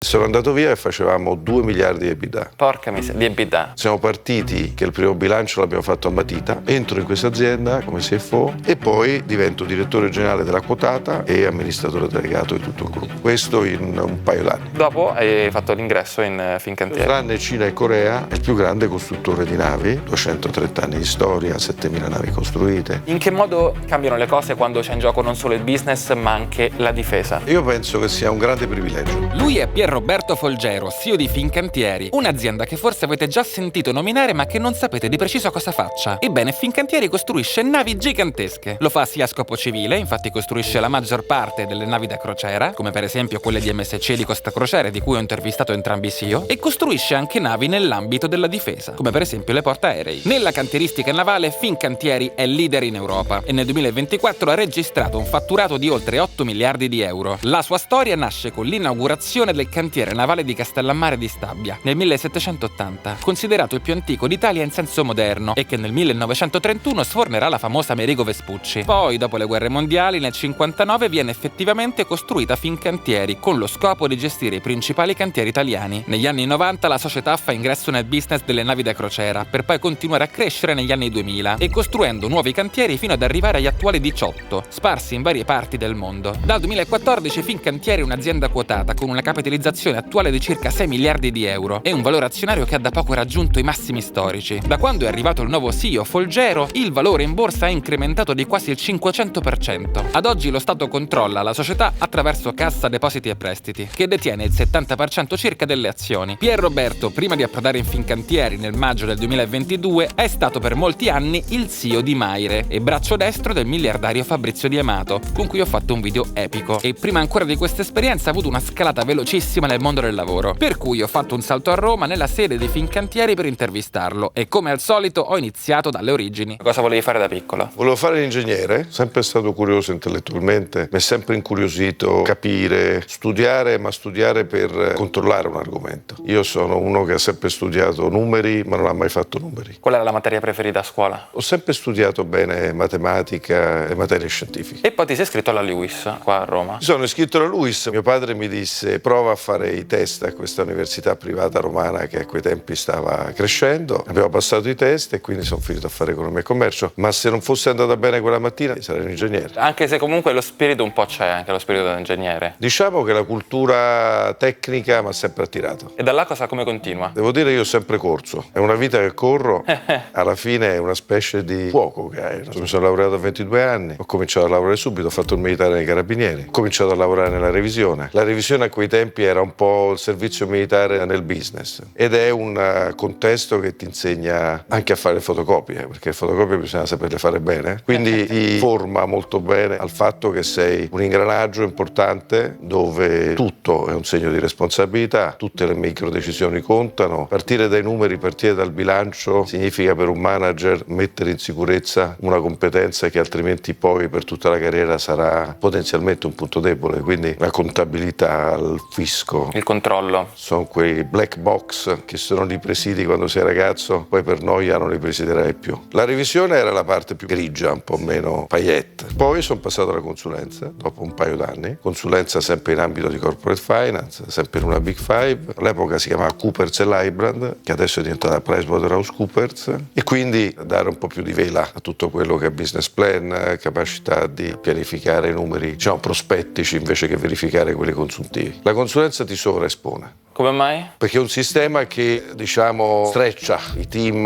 Sono andato via e facevamo 2 miliardi di EBITDA. Porca miseria, di EBITDA. Siamo partiti che il primo bilancio l'abbiamo fatto a matita, entro in questa azienda come CFO e poi divento direttore generale della quotata e amministratore delegato di tutto il gruppo. Questo in un paio d'anni. Dopo hai fatto l'ingresso in Fincantieri. Tranne Cina e Corea, è il più grande costruttore di navi, 230 anni di storia, 7.000 navi costruite. In che modo cambiano le cose quando c'è in gioco non solo il business ma anche la difesa? Io penso che sia un grande privilegio. Lui è Pierroberto Folgero, CEO di Fincantieri, un'azienda che forse avete già sentito nominare ma che non sapete di preciso cosa faccia. Ebbene, Fincantieri costruisce navi gigantesche. Lo fa sia a scopo civile, infatti costruisce la maggior parte delle navi da crociera, come per esempio quelle di MSC e di Costa Crociere, di cui ho intervistato entrambi i CEO, e costruisce anche navi nell'ambito della difesa, come per esempio le portaerei. Nella cantieristica navale Fincantieri è leader in Europa e nel 2024 ha registrato un fatturato di oltre 8 miliardi di euro. La sua storia nasce con l'inaugurazione del cantiere navale di Castellammare di Stabia nel 1780, considerato il più antico d'Italia in senso moderno e che nel 1931 sfornerà la famosa Amerigo Vespucci. Poi, dopo le guerre mondiali, nel 59 viene effettivamente costruita Fincantieri con lo scopo di gestire i principali cantieri italiani. Negli anni 90 la società fa ingresso nel business delle navi da crociera per poi continuare a crescere negli anni 2000 e costruendo nuovi cantieri fino ad arrivare agli attuali 18, sparsi in varie parti del mondo. Dal 2014 Fincantieri è un'azienda quotata con una capitalizzazione attuale di circa 6 miliardi di euro e un valore azionario che ha da poco raggiunto i massimi storici. Da quando è arrivato il nuovo CEO Folgero, il valore in borsa è incrementato di quasi il 500%. Ad oggi lo Stato controlla la società attraverso Cassa Depositi e Prestiti, che detiene il 70% circa delle azioni. Pierroberto, prima di approdare in Fincantieri nel maggio del 2022, è stato per molti anni il CEO di Maire e braccio destro del miliardario Fabrizio Di Amato, con cui ho fatto un video epico. E prima ancora di questa esperienza ha avuto una scalata velocissima nel mondo del lavoro, per cui ho fatto un salto a Roma nella sede di Fincantieri per intervistarlo e come al solito ho iniziato dalle origini. Cosa volevi fare da piccolo? Volevo fare l'ingegnere, sempre stato curioso intellettualmente, mi è sempre incuriosito capire, studiare, ma studiare per controllare un argomento. Io sono uno che ha sempre studiato numeri, ma non ha mai fatto numeri. Qual era la materia preferita a scuola? Ho sempre studiato bene matematica e materie scientifiche. E poi ti sei iscritto alla Lewis, qua a Roma. Mi sono iscritto alla Lewis, mio padre mi disse prova a fare i test a questa università privata romana che a quei tempi stava crescendo. Abbiamo passato i test e quindi sono finito a fare economia e commercio, ma se non fosse andata bene quella mattina sarei un ingegnere. Anche se comunque lo spirito un po' c'è, anche lo spirito dell'ingegnere. Diciamo che la cultura tecnica mi ha sempre attirato. E da là cosa come continua? Devo dire io ho sempre corso, è una vita che corro, alla fine è una specie di fuoco che hai. Mi sono laureato a 22 anni, ho cominciato a lavorare subito, ho fatto il militare nei carabinieri, ho cominciato a lavorare nella revisione. La revisione a quei tempi era un po' il servizio militare nel business ed è un contesto che ti insegna anche a fare fotocopie, perché le fotocopie bisogna saperle fare bene, quindi ti forma molto bene al fatto che sei un ingranaggio importante dove tutto è un segno di responsabilità, tutte le micro decisioni contano, partire dai numeri, partire dal bilancio significa per un manager mettere in sicurezza una competenza che altrimenti poi per tutta la carriera sarà potenzialmente un punto debole, quindi la contabilità, il fisco, Il controllo. sono quei black box che sono li presidi quando sei ragazzo, poi per noia non li presiderai più. La revisione era la parte più grigia, un po' meno paillette. Poi sono passato alla consulenza, dopo un paio d'anni, consulenza sempre in ambito di corporate finance, sempre in una Big Five, all'epoca si chiamava Coopers & Lybrand, che adesso è diventata PricewaterhouseCoopers, e quindi dare un po' più di vela a tutto quello che è business plan, capacità di pianificare i numeri, diciamo, prospettici invece che verificare quelli consuntivi. La consulenza ti sovraespone. Come mai? Perché è un sistema che, diciamo, streccia i team,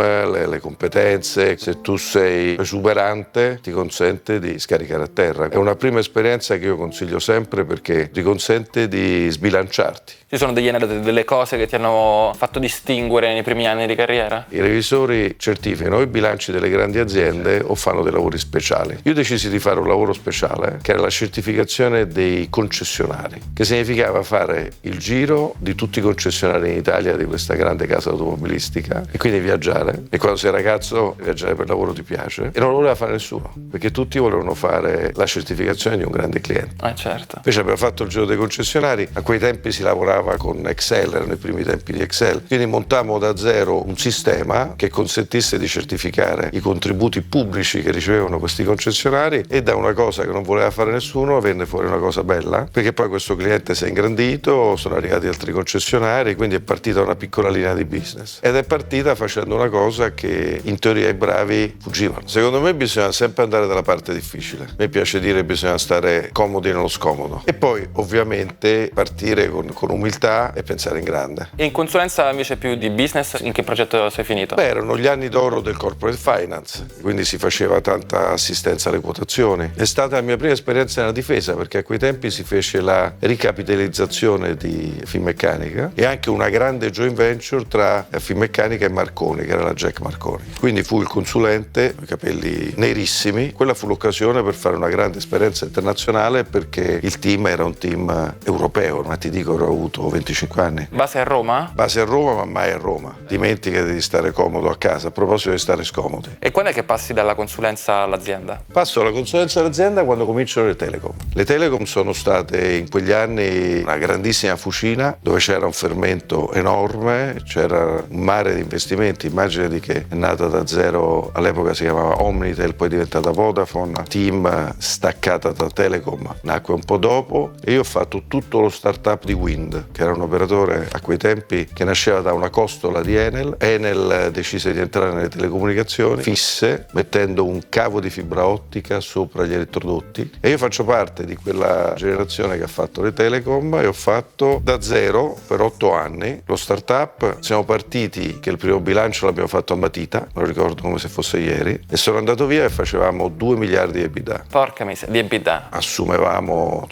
le competenze. Se tu sei esuberante ti consente di scaricare a terra. È una prima esperienza che io consiglio sempre perché ti consente di sbilanciarti. Ci sono degli aneddoti, delle cose che ti hanno fatto distinguere nei primi anni di carriera? I revisori certificano i bilanci delle grandi aziende o fanno dei lavori speciali. Io decisi di fare un lavoro speciale che era la certificazione dei concessionari, che significava fare il giro di tutti i concessionari in Italia di questa grande casa automobilistica e quindi viaggiare. E quando sei ragazzo viaggiare per lavoro ti piace e non lo voleva fare nessuno, perché tutti volevano fare la certificazione di un grande cliente. Certo. Invece abbiamo fatto il giro dei concessionari, a quei tempi si lavorava con Excel, erano i primi tempi di Excel, quindi montammo da zero un sistema che consentisse di certificare i contributi pubblici che ricevevano questi concessionari, e da una cosa che non voleva fare nessuno venne fuori una cosa bella, perché poi questo cliente si è ingrandito, sono arrivati altri concessionari, quindi è partita una piccola linea di business ed è partita facendo una cosa che in teoria i bravi fuggivano. Secondo me bisogna sempre andare dalla parte difficile, a me piace dire bisogna stare comodi nello scomodo e poi ovviamente partire con umiltà e pensare in grande. E in consulenza invece più di business, in che progetto sei finito? Beh, erano gli anni d'oro del corporate finance, quindi si faceva tanta assistenza alle quotazioni. È stata la mia prima esperienza nella difesa, perché a quei tempi si fece la ricapitalizzazione di Finmeccanica e anche una grande joint venture tra Finmeccanica e Marconi, che era la Jack Marconi. Quindi fu il consulente, i capelli nerissimi. Quella fu l'occasione per fare una grande esperienza internazionale, perché il team era un team europeo, ma ti dico, ho avuto 25 anni. Base a Roma? Base a Roma, ma mai a Roma. Dimentica di stare comodo a casa. A proposito di stare scomodi. E quando è che passi dalla consulenza all'azienda? Passo alla consulenza dell'azienda quando cominciano le telecom. Le telecom sono state in quegli anni una grandissima fucina dove c'era un fermento enorme, c'era un mare di investimenti. Immaginati che è nata da zero, all'epoca si chiamava Omnitel, poi è diventata Vodafone, team staccata da Telecom, nacque un po' dopo, e io ho fatto tutto lo startup di Wind, che era un operatore a quei tempi che nasceva da una costola di Enel. Enel decise di entrare nelle telecomunicazioni fisse, mettendo un cavo di fibra ottica sopra gli elettrodotti, e io faccio parte di quella generazione che ha fatto le telecom e ho fatto da zero per 8 anni lo startup. Siamo partiti che il primo bilancio l'abbiamo fatto a matita, me lo ricordo come se fosse ieri, e sono andato via e facevamo 2 miliardi di EBITDA. Porca miseria, di EBITDA. Assumevamo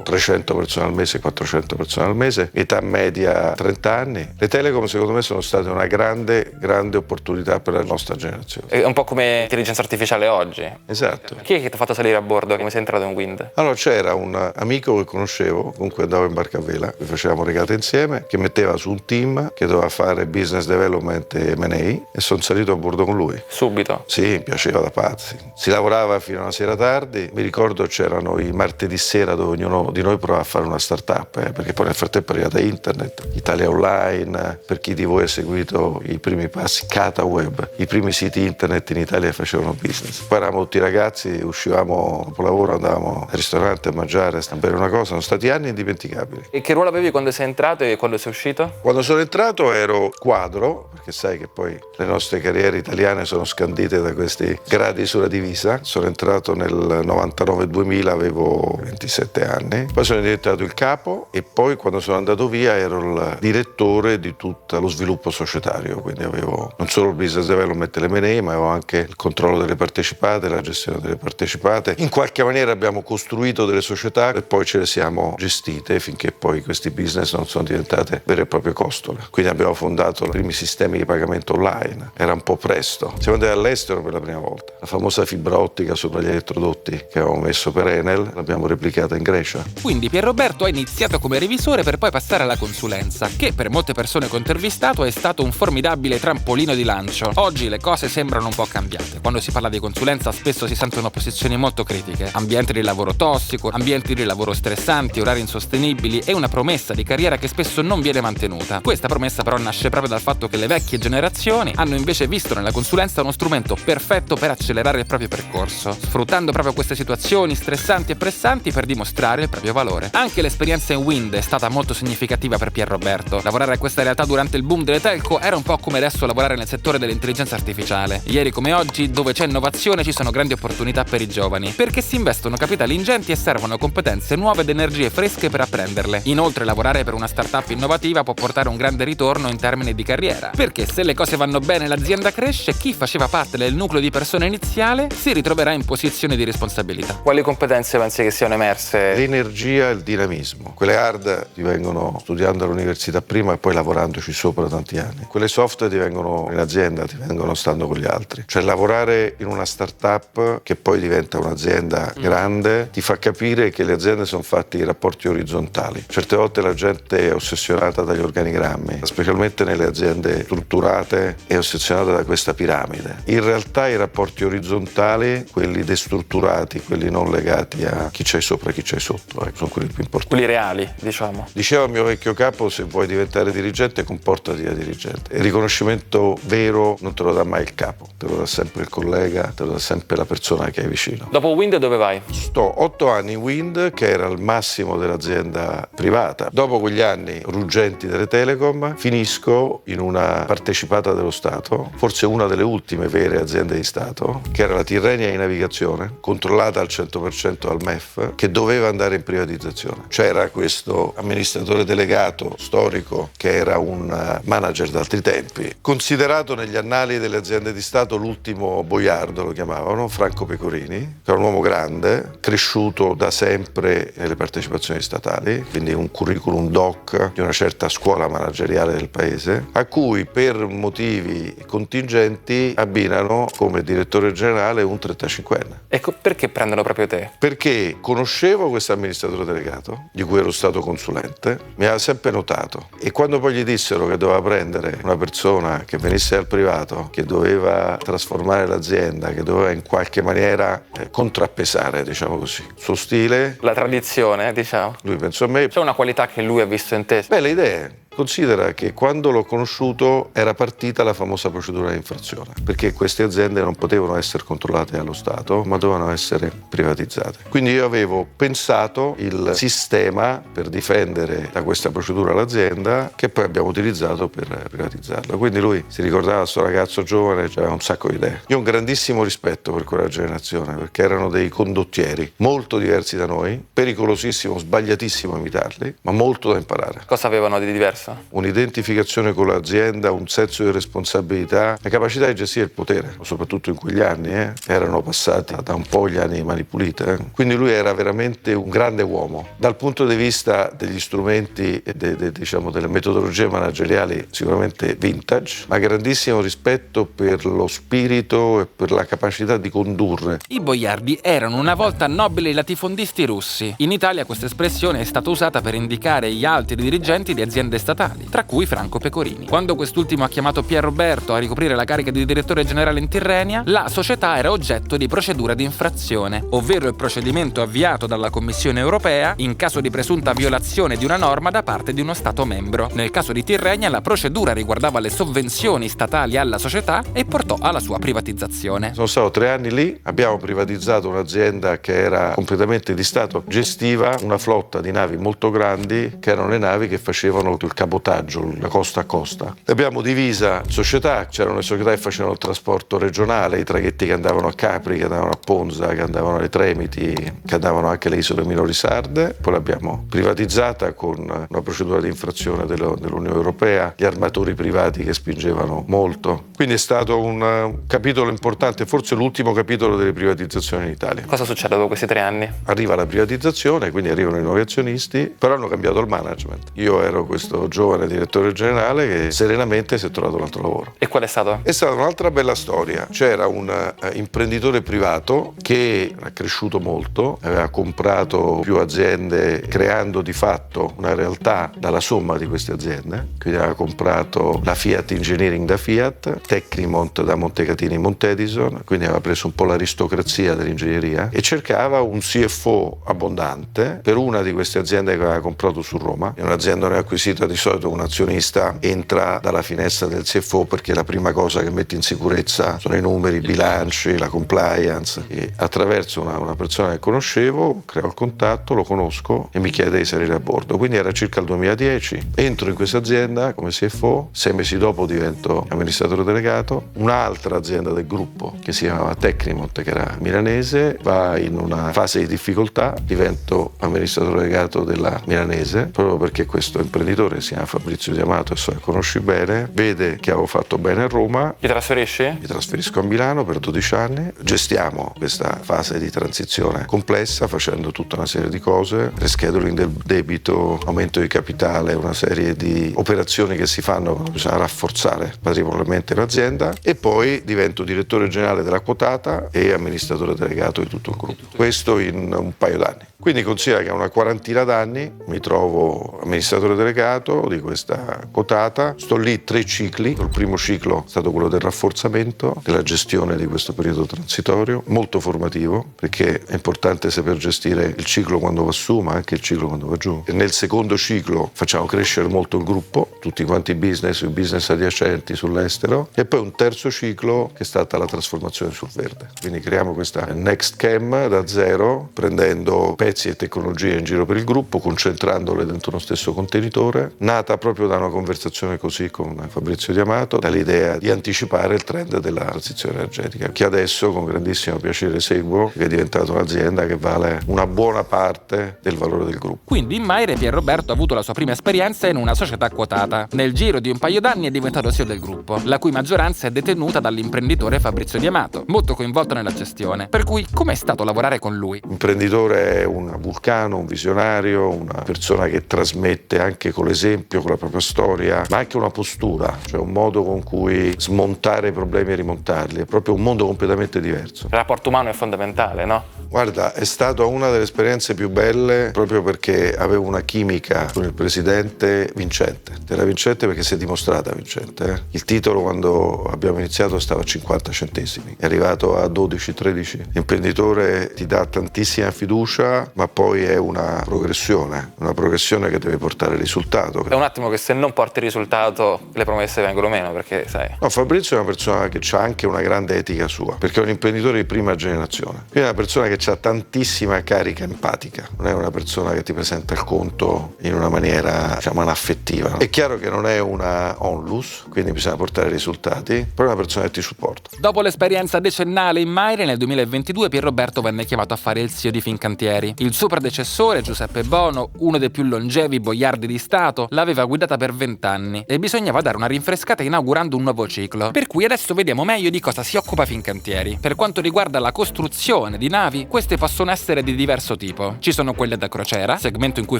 300 persone al mese, 400 persone al mese, età media 30 anni. Le telecom secondo me sono state una grande opportunità per la nostra generazione. È un po' come intelligenza artificiale oggi. Esatto. Chi è che ti ha fatto salire a bordo? Come sei entrato in Wind? Allora c'era un amico che conoscevo, comunque andavo in barca a vela, vi facevamo regate insieme, che metteva su un team che doveva fare business development e M&A, e sono salito a bordo con lui. Subito? Sì, mi piaceva da pazzi. Si lavorava fino a una sera tardi, mi ricordo c'erano i martedì sera dove ognuno di noi provava a fare una startup, perché poi nel frattempo è arrivata internet, Italia Online, per chi di voi ha seguito i primi passi, Cata Web, i primi siti internet in Italia facevano business. Poi eravamo tutti ragazzi, uscivamo dopo lavoro, andavamo al ristorante a mangiare, a bere una cosa. Sono stati anni indimenticabili. E che ruolo avevi quando sei entrato e quando sei uscito? Quando sono entrato ero quadro, perché sai che poi le nostre carriere italiane sono scandite da questi gradi sulla divisa. Sono entrato nel 99-2000, avevo 27 anni, poi sono diventato il capo, e poi quando sono andato via ero il direttore di tutto lo sviluppo societario, quindi avevo non solo il business development e l'M&A, ma avevo anche il controllo delle partecipate, la gestione delle partecipate. In qualche maniera abbiamo costruito delle società e poi ce le siamo gestite finché poi questi business non sono diventate vere e proprie costole. Quindi abbiamo fondato i primi sistemi di pagamento online, era un po' presto. Siamo andati all'estero per la prima volta, la famosa fibra ottica sopra gli elettrodotti che avevamo messo per Enel l'abbiamo replicata in Grecia. Quindi Pierroberto ha iniziato come revisore per poi passare alla consulenza, che per molte persone che ho intervistato è stato un formidabile trampolino di lancio. Oggi le cose sembrano un po' cambiate. Quando si parla di consulenza spesso si sentono posizioni molto critiche. Ambiente di lavoro tossico, ambienti di lavoro stressanti, orari insostenibili e una promessa di carriera che spesso non viene mantenuta. Questa promessa però nasce proprio dal fatto che le vecchie generazioni hanno invece visto nella consulenza uno strumento perfetto per accelerare il proprio percorso, sfruttando proprio queste situazioni stressanti e pressanti per dimostrare il proprio valore. Anche l'esperienza in Wind è stata molto significativa per Pierroberto. Lavorare a questa realtà durante il boom delle telco era un po' come adesso lavorare nel settore dell'intelligenza artificiale. Ieri come oggi, dove c'è innovazione ci sono grandi opportunità per i giovani, perché si investono capitali ingenti e servono competenze nuove ed energie fresche per apprenderle. Inoltre lavorare per una startup innovativa può portare un grande ritorno in termini di carriera, perché se le cose vanno bene e l'azienda cresce, chi faceva parte del nucleo di persone iniziale si ritroverà in posizione di responsabilità. Quali competenze pensi che siano emerse? L'energia e il dinamismo. Quelle hard ti vengono studiando all'università prima e poi lavorandoci sopra tanti anni. Quelle soft ti vengono in azienda, ti vengono stando con gli altri. Cioè lavorare in una startup che poi diventa un'azienda grande ti fa capire che le aziende sono fatte di rapporti orizzontali. Certe volte la gente ossessionata dagli organigrammi, specialmente nelle aziende strutturate, è ossessionata da questa piramide. In realtà i rapporti orizzontali, quelli destrutturati, quelli non legati a chi c'hai sopra e chi c'hai sotto, sono quelli più importanti. Quelli reali, diciamo. Diceva il mio vecchio capo: se vuoi diventare dirigente, comportati da dirigente. Il riconoscimento vero non te lo dà mai il capo, te lo dà sempre il collega, te lo dà sempre la persona che hai vicino. Dopo Wind dove vai? Sto 8 anni in Wind, che era il massimo dell'azienda privata. Dopo quegli anni ruggenti delle Telecom, finisco in una partecipata dello Stato, forse una delle ultime vere aziende di Stato, che era la Tirrenia di Navigazione, controllata al 100% dal MEF, che doveva andare in privatizzazione. C'era questo amministratore delegato storico che era un manager d'altri tempi, considerato negli annali delle aziende di Stato l'ultimo boiardo, lo chiamavano, Franco Pecorini, che era un uomo grande, cresciuto da sempre nelle partecipazioni statali, quindi un curriculum doc di una certa scuola manageriale del paese, a cui per motivi contingenti abbinano come direttore generale un 35enne. Ecco, perché prendono proprio te? Perché conoscevo questo amministratore delegato, di cui ero stato consulente, mi aveva sempre notato, e quando poi gli dissero che doveva prendere una persona che venisse dal privato, che doveva trasformare l'azienda, che doveva in qualche maniera contrappesare, diciamo così, il suo stile, La tradizione, diciamo. lui pensò a me. C'è una qualità che lui ha visto in te? Beh, le idee. Considera che quando l'ho conosciuto era partita la famosa procedura di infrazione, perché queste aziende non potevano essere controllate dallo Stato, ma dovevano essere privatizzate. Quindi io avevo pensato il sistema per difendere da questa procedura l'azienda, che poi abbiamo utilizzato per privatizzarla. Quindi lui si ricordava, questo ragazzo giovane, aveva un sacco di idee. Io ho un grandissimo rispetto per quella generazione, perché erano dei condottieri molto diversi da noi, pericolosissimo, sbagliatissimo imitarli, ma molto da imparare. Cosa avevano di diverso? Un'identificazione con l'azienda, un senso di responsabilità, la capacità di gestire il potere, soprattutto in quegli anni, erano passati da un po' gli anni di Mani Pulite. Quindi lui era veramente un grande uomo. Dal punto di vista degli strumenti e diciamo delle metodologie manageriali, sicuramente vintage, ma grandissimo rispetto per lo spirito e per la capacità di condurre. I boiardi erano una volta nobili latifondisti russi. In Italia questa espressione è stata usata per indicare gli alti dirigenti di aziende statali, tra cui Franco Pecorini. Quando quest'ultimo ha chiamato Pier Roberto a ricoprire la carica di direttore generale in Tirrenia, la società era oggetto di procedura di infrazione, ovvero il procedimento avviato dalla Commissione europea in caso di presunta violazione di una norma da parte di uno Stato membro. Nel caso di Tirrenia la procedura riguardava le sovvenzioni statali alla società e portò alla sua privatizzazione. Sono stato 3 anni lì, abbiamo privatizzato un'azienda che era completamente di Stato, gestiva una flotta di navi molto grandi, che erano le navi che facevano il cabotaggio, la costa a costa. Abbiamo divisa società, c'erano le società che facevano il trasporto regionale, i traghetti che andavano a Capri, che andavano a Ponza, che andavano alle Tremiti, che andavano anche alle isole minori sarde. Poi l'abbiamo privatizzata con una procedura di infrazione dell'Unione Europea, gli armatori privati che spingevano molto. Quindi è stato un capitolo importante, forse l'ultimo capitolo delle privatizzazioni in Italia. Cosa succede dopo questi 3 anni? Arriva la privatizzazione, quindi arrivano i nuovi azionisti, però hanno cambiato il management. Io ero questo giovane direttore generale che serenamente si è trovato un altro lavoro. E qual è stato? È stata un'altra bella storia. C'era un imprenditore privato che era cresciuto molto, aveva comprato più aziende creando di fatto una realtà dalla somma di queste aziende. Quindi aveva comprato la Fiat Engineering da Fiat, Tecnimont da Montecatini Montedison, quindi aveva preso un po' l'aristocrazia dell'ingegneria e cercava un CFO abbondante per una di queste aziende che aveva comprato su Roma. È un'azienda non acquisita, di solito un azionista entra dalla finestra del CFO perché la prima cosa che mette in sicurezza sono i numeri, i bilanci, la compliance. E attraverso una persona che conoscevo, creo il contatto, lo conosco e mi chiede di salire a bordo. Quindi era circa il 2010, entro in questa azienda come CFO, 6 mesi dopo divento amministratore delegato. Un'altra azienda del gruppo che si chiamava Tecnimont, che era milanese, va in una fase di difficoltà, divento amministratore delegato della milanese, proprio perché questo imprenditore si chiama Fabrizio Di Amato, e so che conosci bene, vede che avevo fatto bene a Roma. Ti trasferisci? Mi trasferisco a Milano per 12 anni, gestiamo questa fase di transizione complessa facendo tutta una serie di cose, rescheduling del debito, aumento di capitale, una serie di operazioni che si fanno quando bisogna rafforzare patrimonialmente l'azienda, e poi divento direttore generale della quotata e amministratore delegato di tutto il gruppo. Questo in un paio d'anni. Quindi considera che a una quarantina d'anni mi trovo amministratore delegato di questa quotata, sto lì 3 cicli. Il primo ciclo è stato quello del rafforzamento, della gestione di questo periodo transitorio, molto formativo, perché è importante saper gestire il ciclo quando va su, ma anche il ciclo quando va giù. E nel secondo ciclo facciamo crescere molto il gruppo, tutti quanti i business adiacenti sull'estero, e poi un terzo ciclo che è stata la trasformazione sul verde. Quindi creiamo questa Next Chem da zero, prendendo pezzi e tecnologie in giro per il gruppo, concentrandole dentro uno stesso contenitore, nata proprio da una conversazione così con Fabrizio Di Amato, dall'idea di anticipare il trend della transizione energetica, che adesso con grandissimo piacere seguo, che è diventata un'azienda che vale una buona parte del valore del gruppo. Quindi in Maire Pierroberto ha avuto la sua prima esperienza in una società quotata. Nel giro di un paio d'anni è diventato CEO del gruppo, la cui maggioranza è detenuta dall'imprenditore Fabrizio Di Amato, molto coinvolto nella gestione. Per cui com'è stato lavorare con lui? L'imprenditore è un vulcano, un visionario, una persona che trasmette anche con l'esempio, con la propria storia, ma anche una postura, cioè un modo con cui smontare i problemi e rimontarli. È proprio un mondo completamente diverso. Il rapporto umano è fondamentale, no? Guarda, è stata una delle esperienze più belle proprio perché avevo una chimica con il presidente vincente. Era vincente perché si è dimostrata vincente. Il titolo quando abbiamo iniziato stava a 50 centesimi, è arrivato a 12-13. L'imprenditore ti dà tantissima fiducia, ma poi è una progressione che deve portare risultato. È un attimo che se non porti risultato le promesse vengono meno, perché sai. No, Fabrizio è una persona che ha anche una grande etica sua, perché è un imprenditore di prima generazione. Quindi è una persona che ha tantissima carica empatica, non è una persona che ti presenta il conto in una maniera, diciamo, anaffettiva. No? È chiaro che non è una onlus, quindi bisogna portare risultati, però è una persona che ti supporta. Dopo l'esperienza decennale in Maire, nel 2022 Pierroberto venne chiamato a fare il CEO di Fincantieri. Il suo predecessore, Giuseppe Bono, uno dei più longevi boiardi di Stato, l'aveva guidata per 20 anni e bisognava dare una rinfrescata inaugurando un nuovo ciclo. Per cui adesso vediamo meglio di cosa si occupa Fincantieri. Per quanto riguarda la costruzione di navi, queste possono essere di diverso tipo. Ci sono quelle da crociera, segmento in cui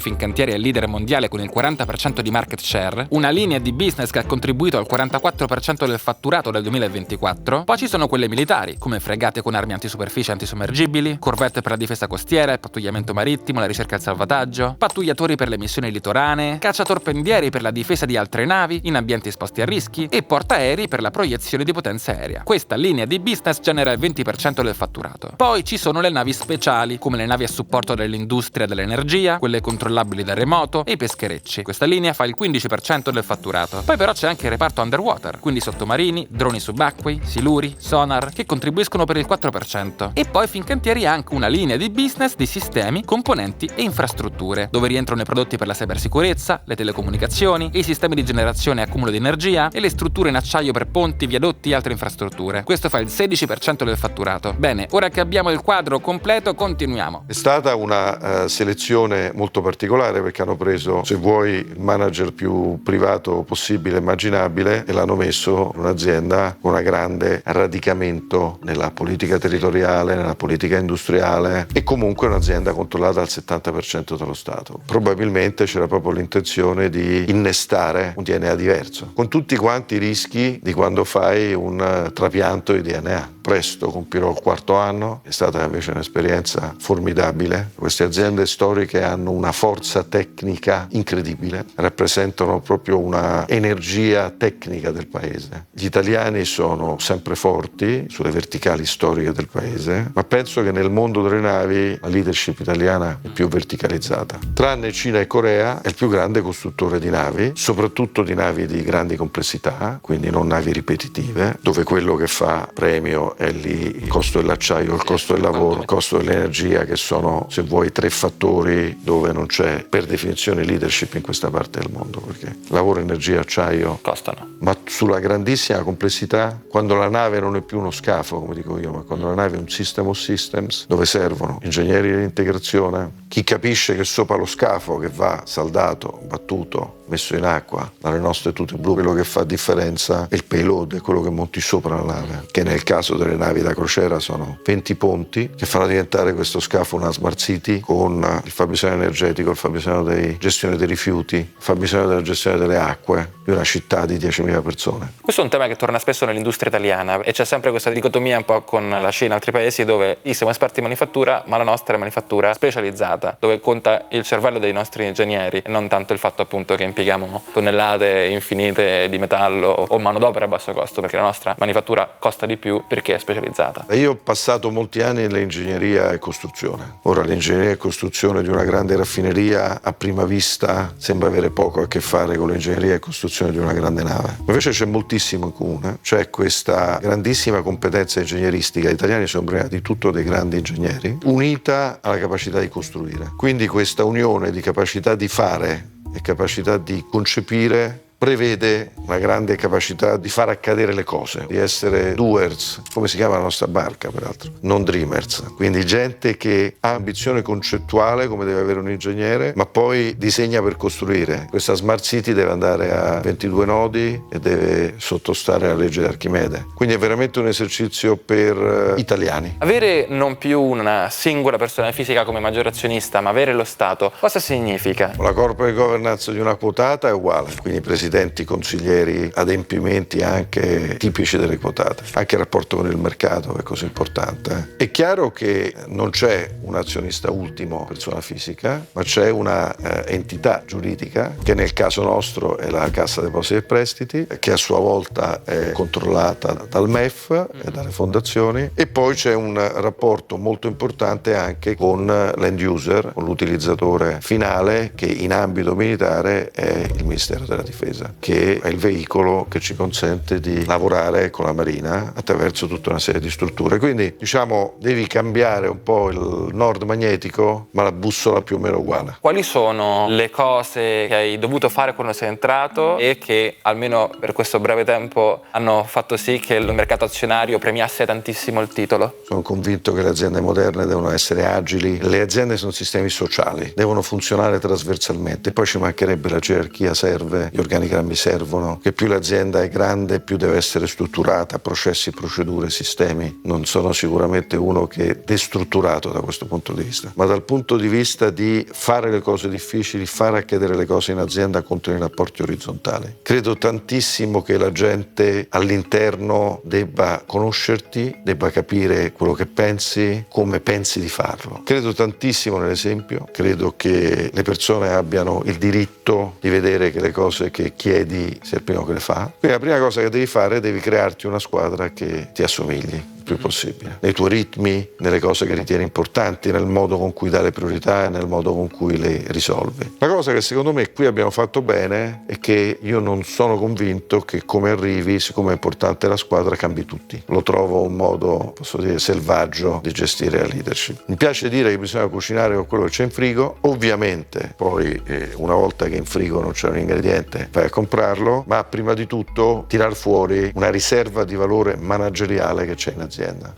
Fincantieri è leader mondiale con il 40% di market share, una linea di business che ha contribuito al 44% del fatturato del 2024. Poi ci sono quelle militari, come fregate con armi antisuperficie e antisommergibili, corvette per la difesa costiera e pattugliamento marittimo, la ricerca e il salvataggio, pattugliatori per le missioni litoranee, cacciatorpedinieri per la difesa di altre navi in ambienti esposti a rischi e portaerei per la proiezione di potenza aerea. Questa linea di business genera il 20% del fatturato. Poi ci sono le navi speciali, come le navi a supporto dell'industria dell'energia, quelle controllabili da remoto e i pescherecci. Questa linea fa il 15% del fatturato. Poi però c'è anche il reparto underwater, quindi sottomarini, droni subacquei, siluri, sonar, che contribuiscono per il 4%. E poi Fincantieri ha anche una linea di business di sistemi, componenti e infrastrutture, dove rientrano i prodotti per la cybersicurezza, le telecomunicazioni, e i sistemi di generazione e accumulo di energia e le strutture in acciaio per ponti, viadotti e altre infrastrutture. Questo fa il 16% del fatturato. Bene, ora che abbiamo il quadro completo, continuiamo. È stata una selezione molto particolare perché hanno preso, se vuoi, il manager più privato possibile, immaginabile, e l'hanno messo in un'azienda con un grande radicamento nella politica territoriale, nella politica industriale e comunque un'azienda controllata al 70% dallo Stato. Probabilmente c'era proprio l'intenzione di innestare un DNA diverso, con tutti quanti i rischi di quando fai un trapianto di DNA. Presto compirò il 4º anno, è stata invece un'esperienza formidabile. Queste aziende storiche hanno una forza tecnica incredibile, rappresentano proprio una energia tecnica del paese. Gli italiani sono sempre forti sulle verticali storiche del paese, ma penso che nel mondo delle navi la leadership italiana è più verticalizzata. Tranne Cina e Corea, è il più grande costruttore di navi, soprattutto di navi di grandi complessità, quindi non navi ripetitive, dove quello che fa premio è lì il costo dell'acciaio, il costo del lavoro, il costo dell'energia, che sono, se vuoi, 3 fattori dove non c'è per definizione leadership in questa parte del mondo, perché lavoro, energia, acciaio costano. Ma sulla grandissima complessità, quando la nave non è più uno scafo, come dico io, ma quando la nave è un system of systems, dove servono ingegneri di integrazione, chi capisce che sopra lo scafo che va saldato, battuto, messo in acqua dalle nostre tute blu. Quello che fa differenza è il payload, è quello che monti sopra la nave, che nel caso delle navi da crociera sono 20 ponti che fanno diventare questo scafo una smart city con il fabbisogno energetico, il fabbisogno di gestione dei rifiuti, il fabbisogno della gestione delle acque di una città di 10.000 persone. Questo è un tema che torna spesso nell'industria italiana e c'è sempre questa dicotomia un po' con la Cina e altri paesi dove siamo esperti in manifattura, ma la nostra è manifattura specializzata, dove conta il cervello dei nostri ingegneri e non tanto il fatto appunto che impieghiamo tonnellate infinite di metallo o manodopera a basso costo, perché la nostra manifattura costa di più perché è specializzata. Io ho passato molti anni nell'ingegneria e costruzione. Ora l'ingegneria e costruzione di una grande raffineria a prima vista sembra avere poco a che fare con l'ingegneria e costruzione di una grande nave. Invece c'è moltissimo in comune, c'è questa grandissima competenza ingegneristica, gli italiani sono prima di tutto dei grandi ingegneri, unita alla capacità di costruire. Quindi questa unione di capacità di fare e capacità di concepire prevede una grande capacità di far accadere le cose, di essere doers, come si chiama la nostra barca peraltro, non dreamers. Quindi gente che ha ambizione concettuale come deve avere un ingegnere, ma poi disegna per costruire. Questa smart city deve andare a 22 nodi e deve sottostare alla legge di Archimede. Quindi è veramente un esercizio per italiani. Avere non più una singola persona fisica come maggiore azionista, ma avere lo Stato, cosa significa? La corporate governance di una quotata è uguale, quindi presidenti, consiglieri, adempimenti anche tipici delle quotate, anche il rapporto con il mercato è così importante. È chiaro che non c'è un azionista ultimo persona fisica, ma c'è una entità giuridica che nel caso nostro è la Cassa Depositi e Prestiti, che a sua volta è controllata dal MEF e dalle fondazioni, e poi c'è un rapporto molto importante anche con l'end user, con l'utilizzatore finale, che in ambito militare è il Ministero della Difesa, che è il veicolo che ci consente di lavorare con la Marina attraverso tutta una serie di strutture. Quindi diciamo devi cambiare un po' il nord magnetico, ma la bussola più o meno uguale. Quali sono le cose che hai dovuto fare quando sei entrato e che almeno per questo breve tempo hanno fatto sì che il mercato azionario premiasse tantissimo il titolo? Sono convinto che le aziende moderne devono essere agili, le aziende sono sistemi sociali, devono funzionare trasversalmente, poi ci mancherebbe, la gerarchia serve, gli organigrammi servono, che più l'azienda è grande più deve essere strutturata, processi, procedure, sistemi. Non sono sicuramente uno che è destrutturato da questo punto di vista, ma dal punto di vista di fare le cose difficili, far accadere le cose in azienda contro i rapporti orizzontali. Credo tantissimo che la gente all'interno debba conoscerti, debba capire quello che pensi, come pensi di farlo. Credo tantissimo nell'esempio, credo che le persone abbiano il diritto di vedere che le cose che chiedi sei il primo che le fa. Quindi la prima cosa che devi fare, devi crearti una squadra che ti assomigli il più possibile, nei tuoi ritmi, nelle cose che ritieni importanti, nel modo con cui dai le priorità e nel modo con cui le risolvi. La cosa che secondo me qui abbiamo fatto bene è che io non sono convinto che come arrivi, siccome è importante la squadra, cambi tutti. Lo trovo un modo, posso dire, selvaggio di gestire la leadership. Mi piace dire che bisogna cucinare con quello che c'è in frigo, ovviamente poi una volta che in frigo non c'è un ingrediente vai a comprarlo, ma prima di tutto tirar fuori una riserva di valore manageriale che c'è in azienda.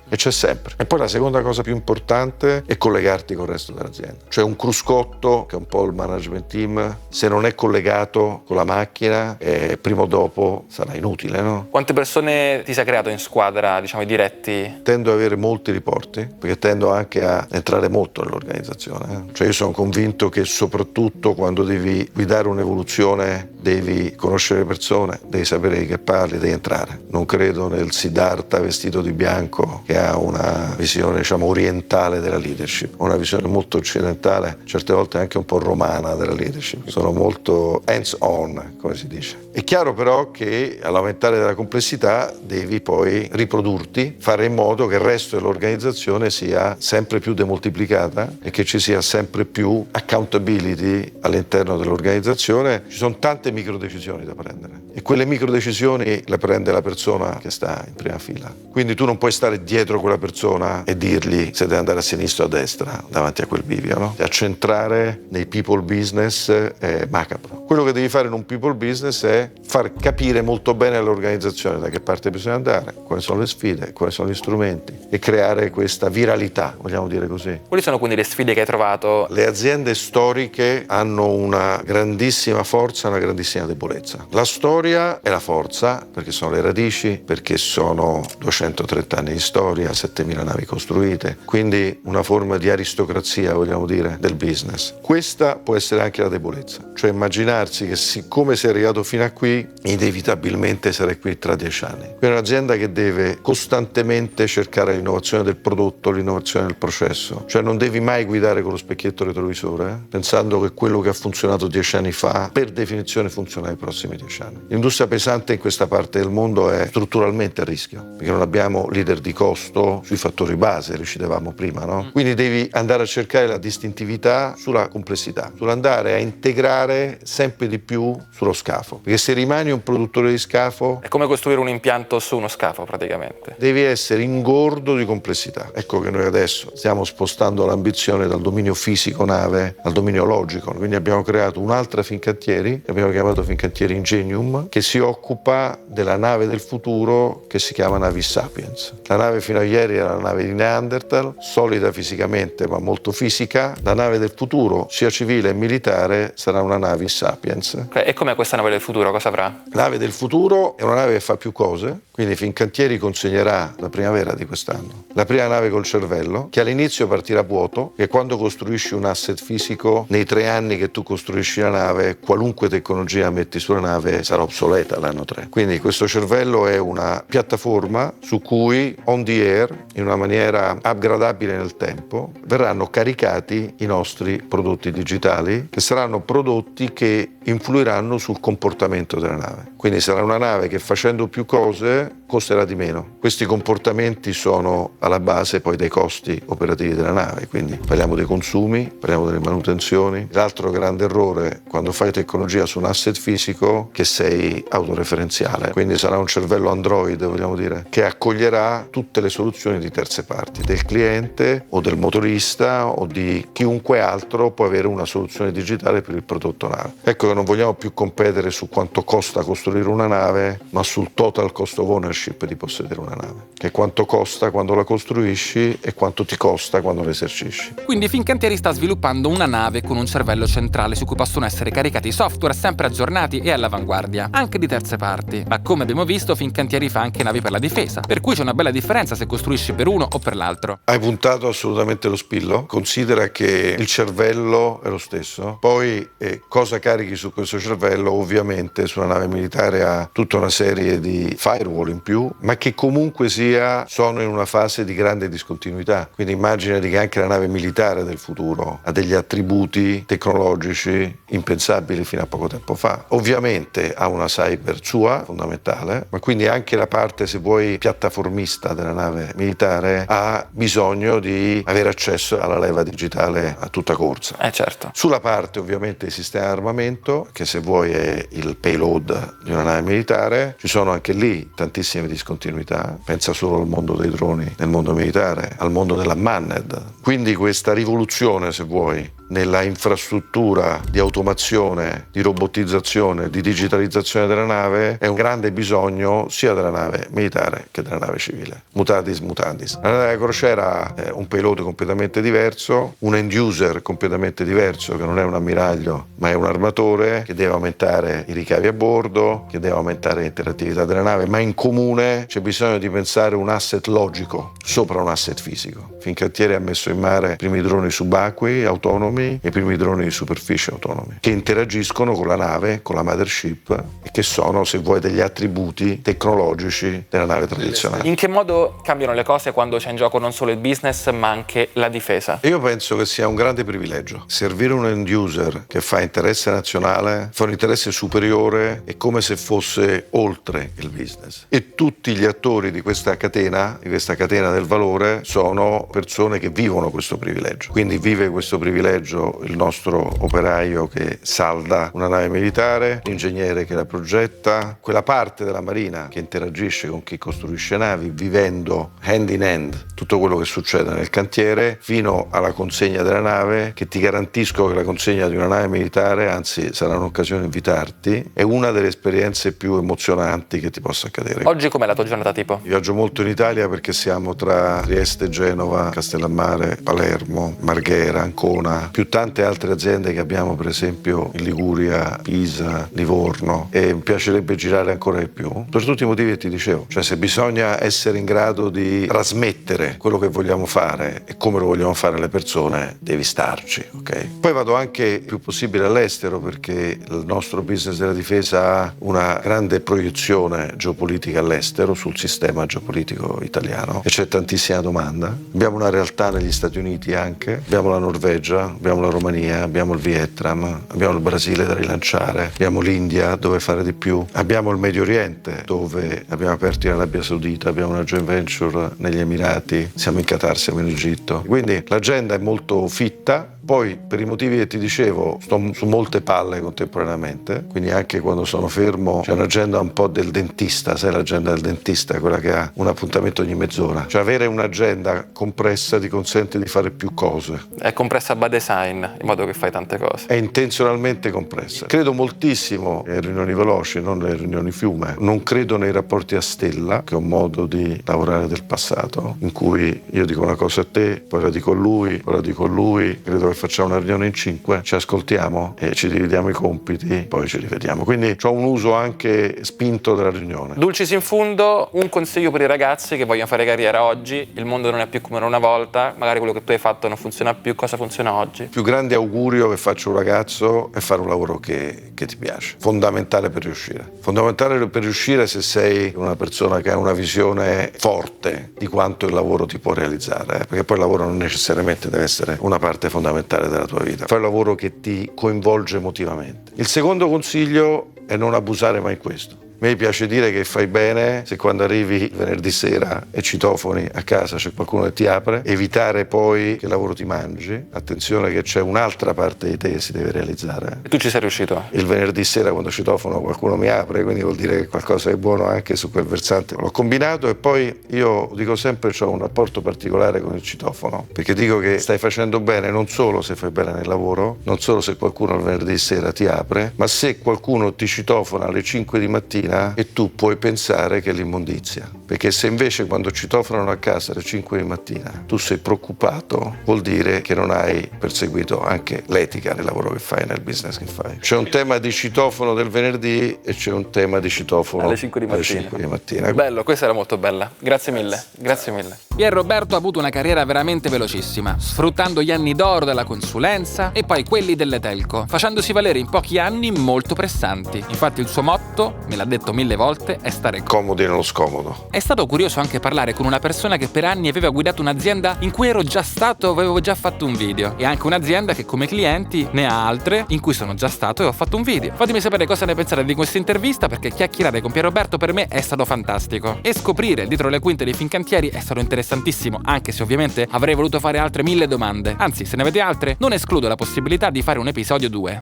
E c'è sempre. E poi la seconda cosa più importante è collegarti col resto dell'azienda. Cioè un cruscotto, che è un po' il management team, se non è collegato con la macchina, prima o dopo sarà inutile, no? Quante persone ti sei creato in squadra, diciamo, i diretti? Tendo ad avere molti riporti, perché tendo anche a entrare molto nell'organizzazione. Cioè io sono convinto che soprattutto quando devi guidare un'evoluzione devi conoscere le persone, devi sapere di che parli, devi entrare. Non credo nel Siddhartha vestito di bianco che ha una visione, diciamo, orientale della leadership, una visione molto occidentale, certe volte anche un po' romana della leadership. Sono molto hands-on, come si dice. È chiaro però che all'aumentare della complessità devi poi riprodurti, fare in modo che il resto dell'organizzazione sia sempre più demoltiplicata e che ci sia sempre più accountability all'interno dell'organizzazione. Ci sono tante microdecisioni da prendere e quelle microdecisioni le prende la persona che sta in prima fila. Quindi tu non puoi puoi stare dietro quella persona e dirgli se deve andare a sinistra o a destra davanti a quel bivio, no? Accentrare nei people business è macabro. Quello che devi fare in un people business è far capire molto bene all'organizzazione da che parte bisogna andare, quali sono le sfide, quali sono gli strumenti e creare questa viralità, vogliamo dire così. Quali sono quindi le sfide che hai trovato? Le aziende storiche hanno una grandissima forza e una grandissima debolezza. La storia è la forza, perché sono le radici, perché sono 230 anni di storia, 7.000 navi costruite, quindi una forma di aristocrazia, vogliamo dire, del business. Questa può essere anche la debolezza, cioè immaginarsi che siccome sei arrivato fino a qui, inevitabilmente sarai qui tra 10 anni. Quindi è un'azienda che deve costantemente cercare l'innovazione del prodotto, l'innovazione del processo, cioè non devi mai guidare con lo specchietto retrovisore, pensando che quello che ha funzionato 10 anni fa, per definizione funziona nei prossimi 10 anni. L'industria pesante in questa parte del mondo è strutturalmente a rischio, perché non abbiamo leader di costo sui fattori base, li citavamo prima, no? Quindi devi andare a cercare la distintività sulla complessità, sull'andare a integrare sempre di più sullo scafo, perché se rimani un produttore di scafo È come costruire un impianto su uno scafo praticamente. devi essere ingordo di complessità. Ecco che noi adesso stiamo spostando l'ambizione dal dominio fisico nave al dominio logico, quindi abbiamo creato un'altra Fincantieri, che abbiamo chiamato Fincantieri Ingenium, che si occupa della nave del futuro che si chiama Navis Sapiens. La nave fino a ieri era la nave di Neanderthal, solida fisicamente ma molto fisica. La nave del futuro, sia civile e militare, sarà una Navis Sapiens. Ok, e com'è questa nave del futuro? Cosa avrà? La nave del futuro è una nave che fa più cose, quindi Fincantieri consegnerà la primavera di quest'anno la prima nave col cervello, che all'inizio partirà vuoto, che quando costruisci un asset fisico, nei 3 anni che tu costruisci la nave, qualunque tecnologia metti sulla nave sarà obsoleta l'anno 3. Quindi questo cervello è una piattaforma su cui on the air, in una maniera upgradabile nel tempo, verranno caricati i nostri prodotti digitali, che saranno prodotti che influiranno sul comportamento della nave. Quindi sarà una nave che facendo più cose costerà di meno. Questi comportamenti sono alla base poi dei costi operativi della nave, quindi parliamo dei consumi, parliamo delle manutenzioni. L'altro grande errore quando fai tecnologia su un asset fisico è che sei autoreferenziale, quindi sarà un cervello Android, vogliamo dire, che accoglierà tutte le soluzioni di terze parti, del cliente o del motorista o di chiunque altro può avere una soluzione digitale per il prodotto nave. Ecco che non vogliamo più competere su quanto costa costruire una nave, ma sul total cost of ownership di possedere una nave, che è quanto costa quando la costruisci e quanto ti costa quando la esercisci. Quindi Fincantieri sta sviluppando una nave con un cervello centrale su cui possono essere caricati software sempre aggiornati e all'avanguardia, anche di terze parti. Ma come abbiamo visto, Fincantieri fa anche navi per la difesa, per cui c'è una bella differenza se costruisci per uno o per l'altro. Hai puntato assolutamente lo spillo. Considera che il cervello è lo stesso. Poi cosa carichi su questo cervello? Ovviamente su una nave militare ha tutta una serie di firewall in più, ma che comunque sia sono in una fase di grande discontinuità. Quindi immaginati che anche la nave militare del futuro ha degli attributi tecnologici impensabili fino a poco tempo fa. Ovviamente ha una cyber sua, fondamentale, ma quindi anche la parte, se vuoi, piattaformista della nave militare ha bisogno di avere accesso alla leva digitale a tutta corsa. Certo. Sulla parte ovviamente del sistema di armamento, che se vuoi è il payload di una nave militare, ci sono anche lì tantissime discontinuità. Pensa solo al mondo dei droni nel mondo militare, al mondo della manned. Quindi questa rivoluzione, se vuoi, nella infrastruttura di automazione, di robotizzazione, di digitalizzazione della nave è un grande bisogno sia della nave militare che della nave civile. Mutatis mutandis. La nave crociera ha un payload completamente diverso, un end user completamente diverso, che non è un ammiraglio ma è un armatore, che deve aumentare i ricavi a bordo, che deve aumentare l'interattività della nave, ma in comune c'è bisogno di pensare un asset logico sopra un asset fisico. Fincantieri ha messo in mare i primi droni subacquei autonomi e i primi droni di superficie autonomi, che interagiscono con la nave, con la mothership, e che sono, se vuoi, degli attributi tecnologici della nave tradizionale. In che modo cambiano le cose quando c'è in gioco non solo il business ma anche la difesa? Io penso che sia un grande privilegio. Servire un end user che fa interesse nazionale, fa un interesse superiore, è come se fosse oltre il business. E tutti gli attori di questa catena del valore, sono persone che vivono questo privilegio. Quindi vive questo privilegio collegio il nostro operaio che salda una nave militare, l'ingegnere che la progetta, quella parte della Marina che interagisce con chi costruisce navi, vivendo hand in hand tutto quello che succede nel cantiere, fino alla consegna della nave, che ti garantisco che la consegna di una nave militare, anzi sarà un'occasione di invitarti, è una delle esperienze più emozionanti che ti possa accadere. Oggi com'è la tua giornata tipo? Viaggio molto in Italia perché siamo tra Trieste, Genova, Castellammare, Palermo, Marghera, Ancona, più tante altre aziende che abbiamo per esempio in Liguria, Pisa, Livorno, e mi piacerebbe girare ancora di più per tutti i motivi che ti dicevo. Cioè, se bisogna essere in grado di trasmettere quello che vogliamo fare e come lo vogliamo fare alle persone, devi starci, ok? Poi vado anche il più possibile all'estero perché il nostro business della difesa ha una grande proiezione geopolitica all'estero sul sistema geopolitico italiano e c'è tantissima domanda. Abbiamo una realtà negli Stati Uniti anche, abbiamo la Norvegia, abbiamo la Romania, abbiamo il Vietnam, abbiamo il Brasile da rilanciare, abbiamo l'India dove fare di più, abbiamo il Medio Oriente dove abbiamo aperto in Arabia Saudita, abbiamo una joint venture negli Emirati, siamo in Qatar, siamo in Egitto. Quindi l'agenda è molto fitta. Poi, per i motivi che ti dicevo, sto su molte palle contemporaneamente, quindi anche quando sono fermo c'è un'agenda un po' del dentista, sai l'agenda del dentista, quella che ha un appuntamento ogni mezz'ora. Cioè avere un'agenda compressa ti consente di fare più cose. È compressa by design, in modo che fai tante cose. È intenzionalmente compressa. Credo moltissimo alle riunioni veloci, non alle riunioni fiume. Non credo nei rapporti a stella, che è un modo di lavorare del passato, in cui io dico una cosa a te, poi la dico a lui, poi la dico a lui, credo che facciamo una riunione in 5, ci ascoltiamo e ci dividiamo i compiti, poi ci rivediamo. Quindi ho un uso anche spinto della riunione. Dulcis in fundo, un consiglio per i ragazzi che vogliono fare carriera oggi. Il mondo non è più come era una volta, magari quello che tu hai fatto non funziona più. Cosa funziona oggi? Il più grande augurio che faccio a un ragazzo è fare un lavoro che ti piace. Fondamentale per riuscire. Fondamentale per riuscire se sei una persona che ha una visione forte di quanto il lavoro ti può realizzare, perché poi il lavoro non necessariamente deve essere una parte fondamentale della tua vita. Fai un lavoro che ti coinvolge emotivamente. Il secondo consiglio è non abusare mai in questo. A me piace dire che fai bene se quando arrivi venerdì sera e citofoni a casa c'è qualcuno che ti apre, evitare poi che il lavoro ti mangi. Attenzione che c'è un'altra parte di te che si deve realizzare. E tu ci sei riuscito? Il venerdì sera quando citofono qualcuno mi apre, quindi vuol dire che qualcosa è buono anche su quel versante. L'ho combinato e poi io dico sempre che ho un rapporto particolare con il citofono, perché dico che stai facendo bene non solo se fai bene nel lavoro, non solo se qualcuno il venerdì sera ti apre, ma se qualcuno ti citofona alle 5 di mattina e tu puoi pensare che è l'immondizia. Perché se invece quando citofonano a casa alle 5 di mattina tu sei preoccupato, vuol dire che non hai perseguito anche l'etica nel lavoro che fai, nel business che fai. C'è un tema di citofono del venerdì e c'è un tema di citofono alle 5 di mattina. Alle 5 di mattina. Bello, questa era molto bella. Grazie mille, grazie mille. Pier Roberto ha avuto una carriera veramente velocissima, sfruttando gli anni d'oro della consulenza e poi quelli delle telco, facendosi valere in pochi anni molto pressanti. Infatti il suo motto, me l'ha detto 1000 volte, è stare comodi nello scomodo. È stato curioso anche parlare con una persona che per anni aveva guidato un'azienda in cui ero già stato, avevo già fatto un video, e anche un'azienda che come clienti ne ha altre in cui sono già stato e ho fatto un video. Fatemi sapere cosa ne pensate di questa intervista, perché chiacchierare con Pier Roberto per me è stato fantastico e scoprire dietro le quinte dei Fincantieri è stato interessantissimo, anche se ovviamente avrei voluto fare altre 1000 domande. Anzi, se ne avete altre non escludo la possibilità di fare un episodio 2.